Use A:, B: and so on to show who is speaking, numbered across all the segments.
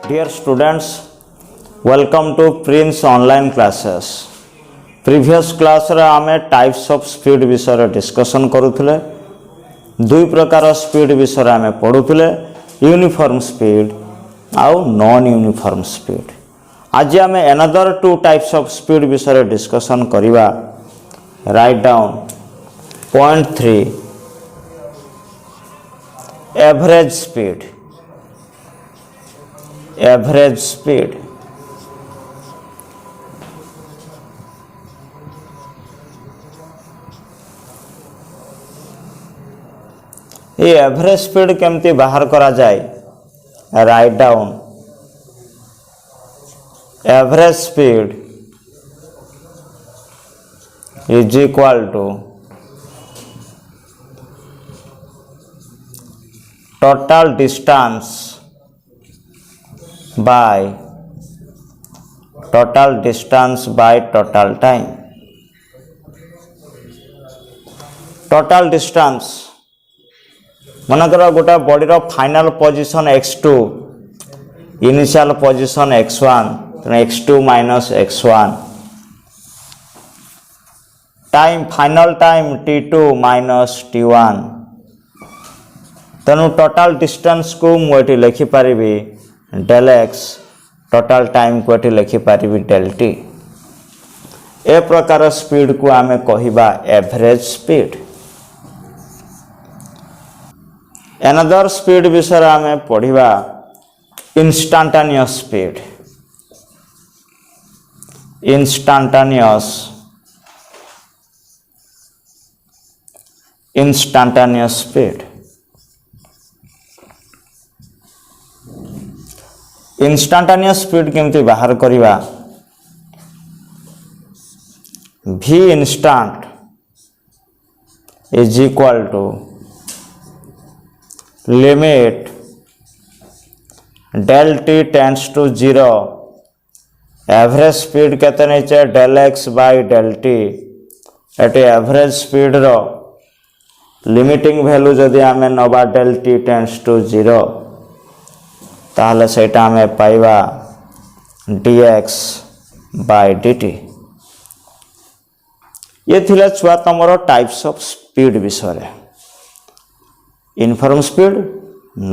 A: Dear students, welcome to Prince online classes. Previous class रे आमे types of speed विषय रे discussion करूथिले. दुई प्रकार स्पीड विषय आमे पढुथिले, यूनिफॉर्म स्पीड आउ नॉन यूनिफॉर्म स्पीड. आज आमे another two types of speed विषय रे discussion करिवा. Write down point 3 average speed. Average speed. ये एवरेज स्पीड केमती बाहर करा जाए. Write down average speed is equal to total distance by total time. Total distance मनकर गोटे बॉडी रो final position x2 initial position x1 x2 minus x1 time final time t2 minus t1 तेणु total distance को मुझे लिखि पारिबी del x total time को एटी लिखि पारिबी del t. ए प्रकार स्पीड को आमे कहिबा एवरेज स्पीड. अनदर स्पीड विषय आमे पढ़िबा instantaneous speed. Instantaneous speed. Instantaneous speed केमती बाहर करिवा. v instant is equal to limit del t tends to 0 average speed केते नेचे del x by del t. एटे एवरेज स्पीड रो लिमिटिंग वैल्यू जदि आमे नबा del t tends to 0 ताहले सेटा हमें पाइबा dx by dt. ये थिला छुआ तमरो टाइप्स ऑफ स्पीड विषय. Uniform speed,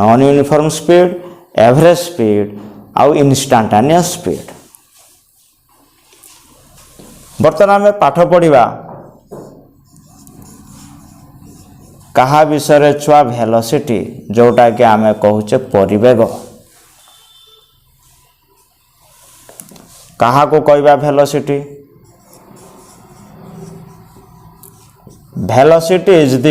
A: non uniform speed, average speed आउ इंस्टेंटेनियस स्पीड. बर्तमान में पाठ पढ़िबा कहा विषय छुआ वेलोसिटी जोटा कि आमे कहूचे परिवेग. कहा को कहबा velocity. Velocity is the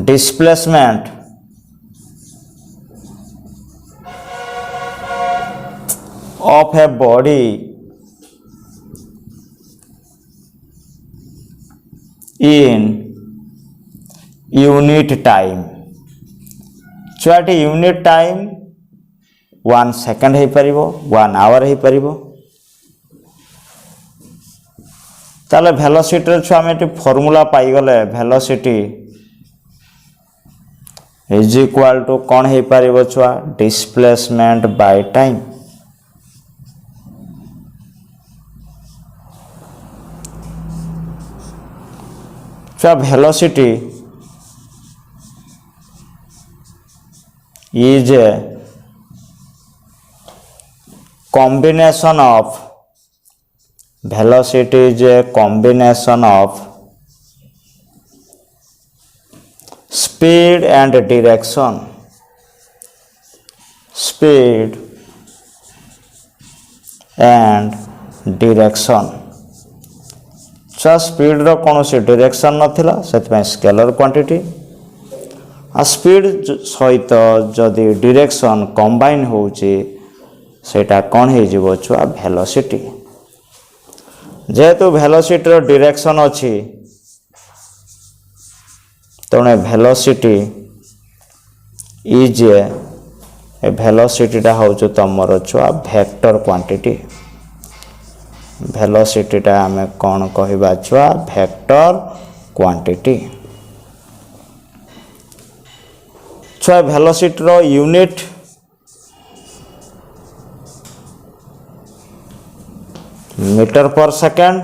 A: displacement of a body in unit time. छुआटी यूनिट टाइम 1 सेकंड है परिबो, 1 आवर है परिबो. ताले वेलोसिटी रे छुआ में फॉर्मूला पाई गले. वेलोसिटी इज इक्वल टू कौन है परिबो छुआ डिस्प्लेसमेंट बाय टाइम. छुआ velocity is a combination of velocity is a combination of speed and direction. Speed and direction. so speed रो कौन सी डायरेक्शन नथिला सेतपय स्केलर क्वांटिटी. आ स्पीड सहित जदि डायरेक्शन कंबाइन होउची सेटा कौन हे जिवो छुआ वेलोसिटी. जेहेतु वेलोसिटी रो डायरेक्शन अछि तने वेलोसिटी इज ए वेलोसिटी टा होउछ तमरो छुआ वेक्टर क्वांटिटी. वेलोसिटी टा हमें कौन कहबा छुआ वेक्टर क्वांटिटी. छुआ वेलोसिटी रो unit metre per second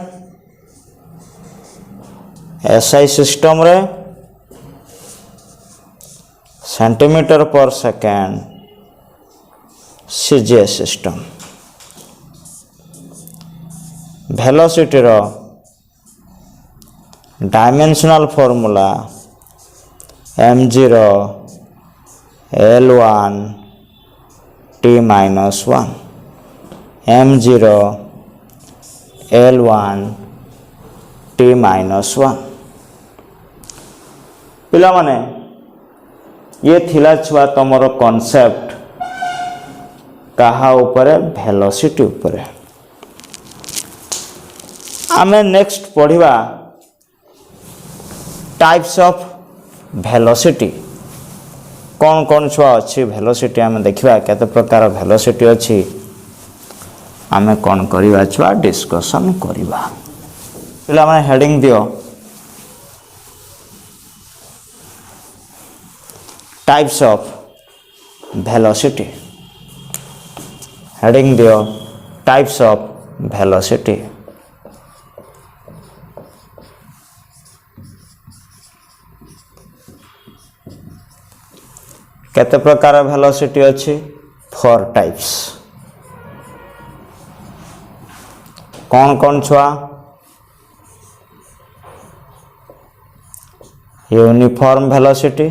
A: SI system रे centimetre per second CGS system velocity रो dimensional formula m0 l1 t-1 m0 l1 t-1 पिला माने ये थिला छुआ तमरो कॉन्सेप्ट कहा ऊपर वेलोसिटी ऊपर आमे नेक्स्ट पढ़िबा टाइप्स ऑफ वेलोसिटी कौन कौन छुआ अच्छी वेलोसिटी आमे देखिबा केते प्रकार वेलोसिटी अच्छी आमे कौन करिबा छुआ डिस्कशन करिबा पिला माने हेडिंग दियो टाइप्स ऑफ वेलोसिटी हेडिंग दियो टाइप्स ऑफ वेलोसिटी केते प्रकार वेलोसिटी अच्छी 4 टाइप्स कौन कौन छुआ uniform velocity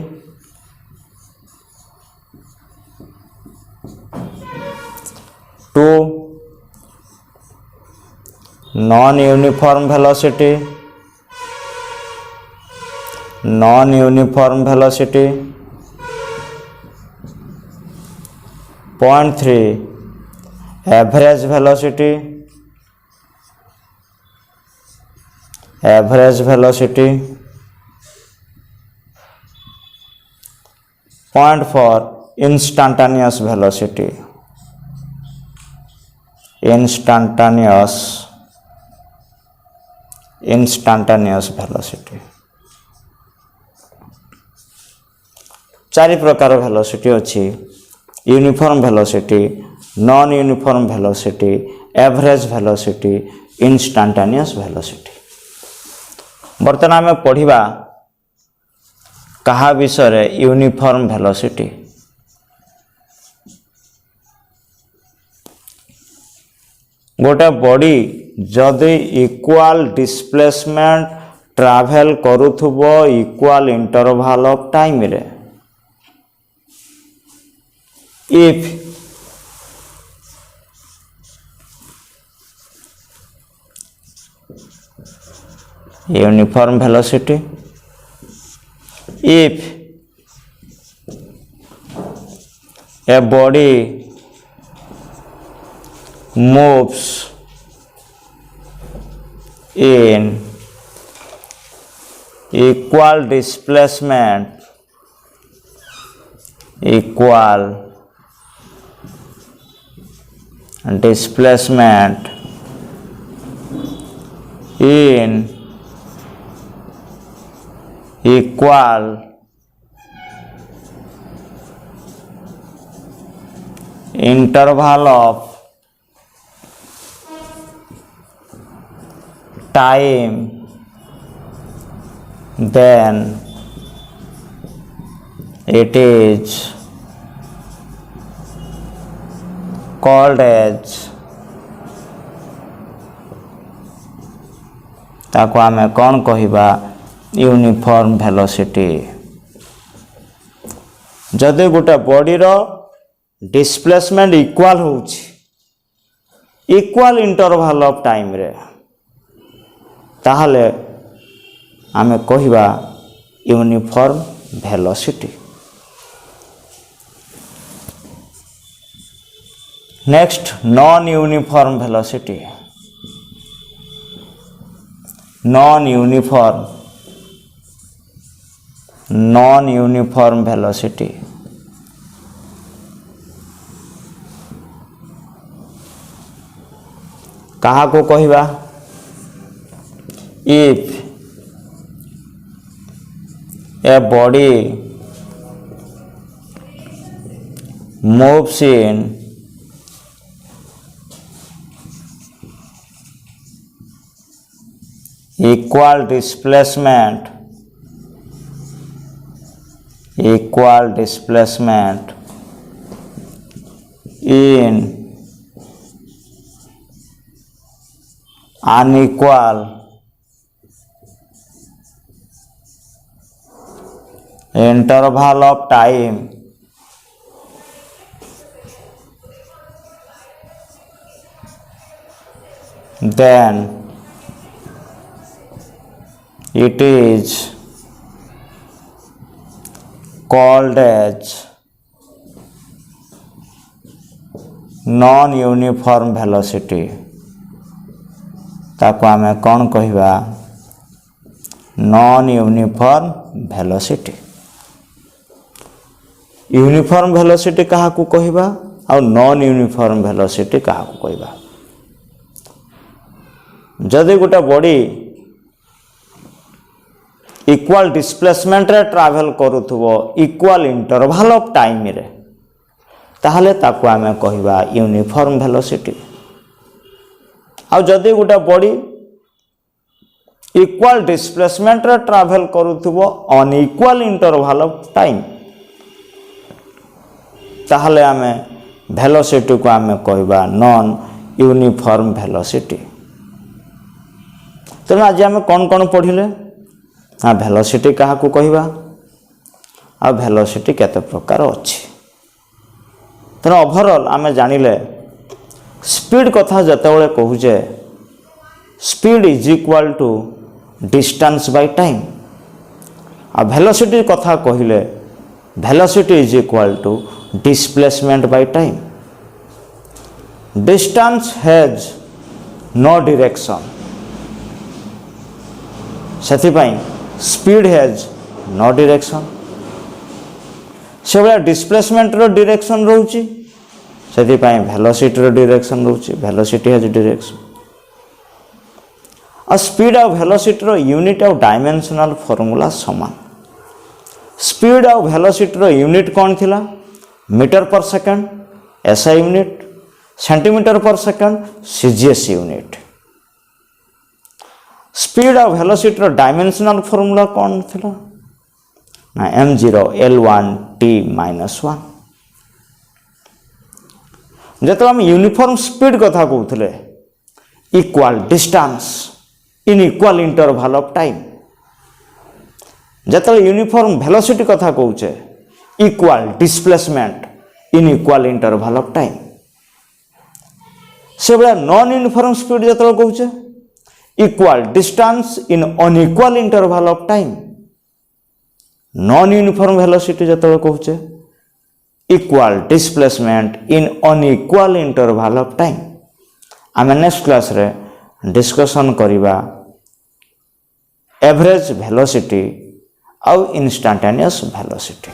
A: two non uniform velocity non uniform velocity 0.3 average velocity average velocity 0.4 instantaneous velocity instantaneous velocity चारि प्रकार वेलोसिटी अच्छी uniform velocity non uniform velocity average velocity instantaneous velocity बर्तमान आम पढ़िबा कहा विषय यूनिफॉर्म वेलोसिटी गोटे बॉडी जदि इक्वाल डिस्प्लेसमेंट ट्रैवल करुथुबो इक्वाल इंटरवल ऑफ टाइम रे if uniform velocity if a body moves in equal displacement in equal interval of time, then it is called as ताको आमे कौन कहिबा यूनिफॉर्म वेलोसिटी जदि गोटे बॉडी रो डिस्प्लेसमेंट इक्वाल होउछि equal interval of time रे ताहले आमे कहिबा uniform velocity next non uniform velocity non uniform velocity कहा को कहिबा if a body moves in equal displacement in unequal interval of time, then it is called as non-uniform velocity। ताको आमे कौन कहिबा? Non uniform velocity. Uniform velocity कहा को कहिबा और नॉन यूनिफॉर्म वेलोसिटी कहा को कहिबा? जदि गोटे बॉडी इक्वल डिस्प्लेसमेंट रे ट्रैवल करूथबो इक्वल इंटरवल ऑफ टाइम रे, ताहले ताको आमे कहिबा यूनिफॉर्म वेलोसिटी। और जदि गोटे बॉडी इक्वल डिस्प्लेसमेंट रे ट्रैवल करूथबो अनइक्वल इंटरवल ऑफ टाइम, ताहले आमे वेलोसिटी को आमे कहिबा नॉन यूनिफॉर्म वेलोसिटी। तेणु आज आमे कौन कौन पढ़िले? हाँ, वेलोसिटी कहा को कहिबा आ वेलोसिटी केते प्रकार अछि। तेणु ओवरऑल आमे जानिले स्पीड कथा जतेबेले कहूचे speed is equal to distance by time, आ वेलोसिटी कथा कहिले velocity is equal to displacement by time. Distance has no direction, सेथिपाई स्पीड हैज नो डायरेक्शन। से भाया डिस्प्लेसमेंट रो डायरेक्शन रहउची, सेथिपाई वेलोसिटी रो डायरेक्शन रहउची, वेलोसिटी हैज डायरेक्शन। आ स्पीड और वेलोसिटी रो यूनिट और डायमेंशनल फार्मूला समान। स्पीड और वेलोसिटी रो यूनिट कौन थिला? Metre per second SI unit, centimetre पर सेकंड सीजीएस यूनिट। स्पीड और वेलोसिटी रो डायमेंशनल फार्मूला कौन थिला? ना m0 l1 t-1। जत हम यूनिफॉर्म स्पीड कथा कहते equal distance in equal interval of time, जत यूनिफॉर्म वेलोसिटी कथा कहूचे equal displacement in equal interval of time. से भाया नॉन यूनिफॉर्म स्पीड जत कहूचे equal distance in unequal interval of time. Non uniform velocity जत कहूचे equal displacement in unequal interval of time. आम नेक्स्ट क्लास रे डिस्कशन करिबा एवरेज वेलोसिटी और इंस्टेंटेनियस वेलोसिटी।